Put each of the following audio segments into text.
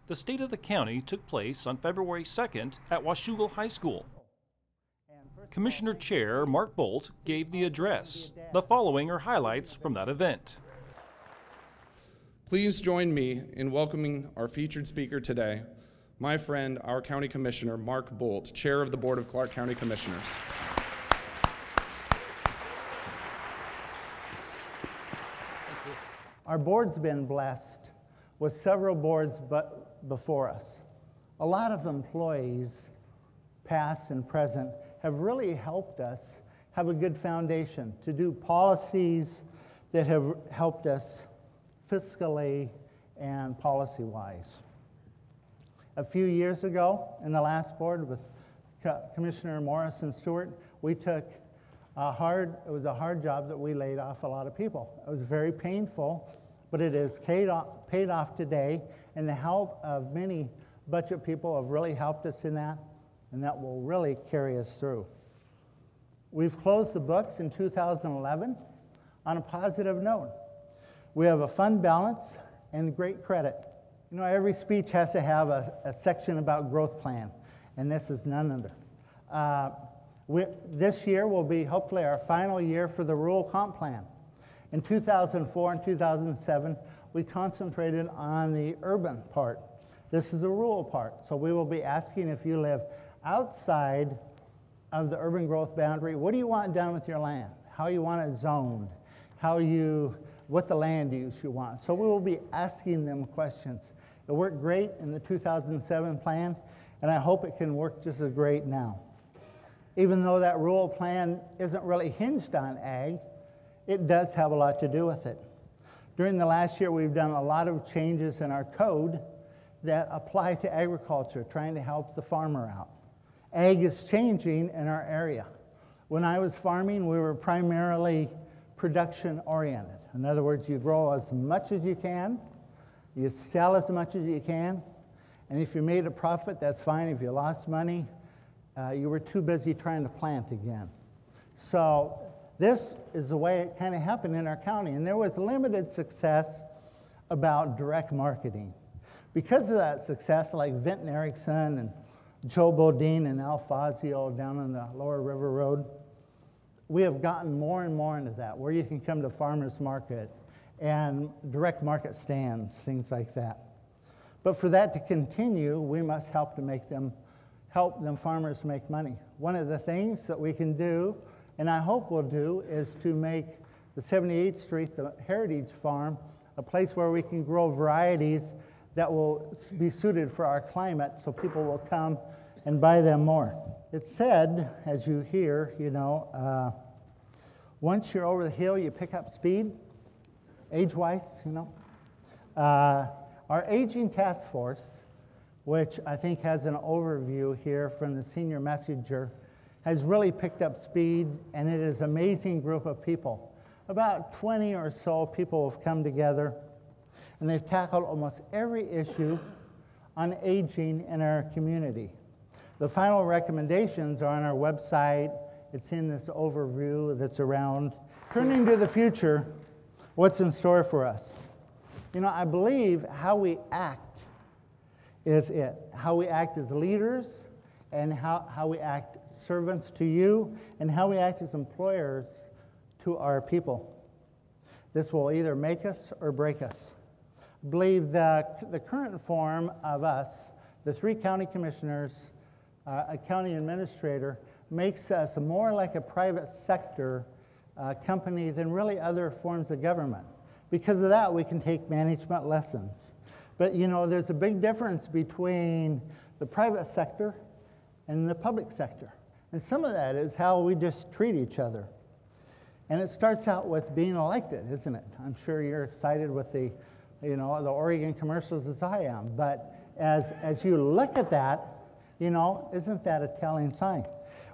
The State of the County took place on February 2nd at Washougal High School. Commissioner Chair Mark Bolt gave the address. The following are highlights from that event. Please join me in welcoming our featured speaker today, my friend, our County Commissioner Mark Bolt, Chair of the Board of Clark County Commissioners. Our board's been blessed with several boards before us. A lot of employees, past and present, have really helped us have a good foundation to do policies that have helped us fiscally and policy-wise. A few years ago, in the last board with Commissioner Morris and Stewart, we took it was a hard job that we laid off a lot of people. It was very painful, but it is paid off today, and the help of many budget people have really helped us in that, and that will really carry us through. We've closed the books in 2011 on a positive note. We have a fund balance and great credit. You know, every speech has to have a section about growth plan, and this is none of them. This year will be hopefully our final year for the rural comp plan. In 2004 and 2007, we concentrated on the urban part. This is the rural part, so we will be asking if you live outside of the urban growth boundary, what do you want done with your land? How you want it zoned? What the land use you want? So we will be asking them questions. It worked great in the 2007 plan, and I hope it can work just as great now. Even though that rural plan isn't really hinged on ag, it does have a lot to do with it. During the last year, we've done a lot of changes in our code that apply to agriculture, trying to help the farmer out. Ag is changing in our area. When I was farming, we were primarily production-oriented. In other words, you grow as much as you can, you sell as much as you can, and if you made a profit, that's fine. If you lost money, you were too busy trying to plant again. So this is the way it kind of happened in our county, and there was limited success about direct marketing. Because of that success, like Vinton Erickson and Joe Bodine and Al Fazio down on the Lower River Road, we have gotten more and more into that, where you can come to farmers market and direct market stands, things like that. But for that to continue, we must help them farmers make money. One of the things that we can do, and I hope we'll do, is to make the 78th Street, the Heritage Farm, a place where we can grow varieties that will be suited for our climate, so people will come and buy them more. It's said, as you hear, once you're over the hill, you pick up speed, age-wise, Our aging task force, which I think has an overview here from the senior messenger, has really picked up speed, and it is an amazing group of people. About 20 or so people have come together, and they've tackled almost every issue on aging in our community. The final recommendations are on our website. It's in this overview that's around. Turning to the future, what's in store for us? I believe how we act is it. How we act as leaders, and how we act servants to you, and how we act as employers to our people. This will either make us or break us. I believe that the current form of us, the 3 county commissioners, a county administrator, makes us more like a private sector company than really other forms of government. Because of that, we can take management lessons. But there's a big difference between the private sector and the public sector. And some of that is how we just treat each other. And it starts out with being elected, isn't it? I'm sure you're excited with the Oregon commercials as I am. But as you look at that, isn't that a telling sign?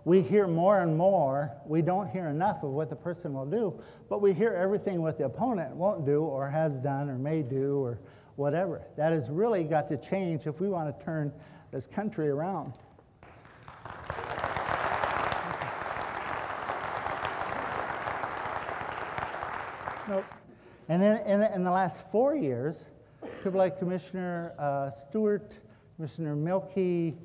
We hear more and more. We don't hear enough of what the person will do, but we hear everything what the opponent won't do or has done or may do or whatever. That has really got to change if we want to turn this country around. And in the last 4 years, people like Commissioner Stewart, Commissioner Milkey,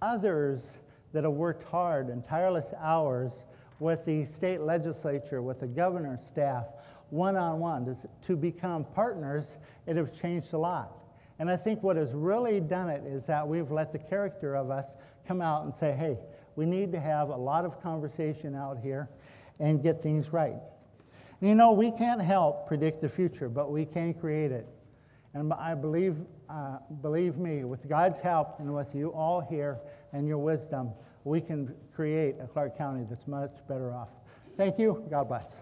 others that have worked hard and tireless hours with the state legislature, with the governor's staff, one-on-one, to become partners. It has changed a lot. And I think what has really done it is that we've let the character of us come out and say, hey, we need to have a lot of conversation out here and get things right. And you know, we can't help predict the future, but we can create it. And I believe me, with God's help and with you all here and your wisdom, we can create a Clark County that's much better off. Thank you. God bless.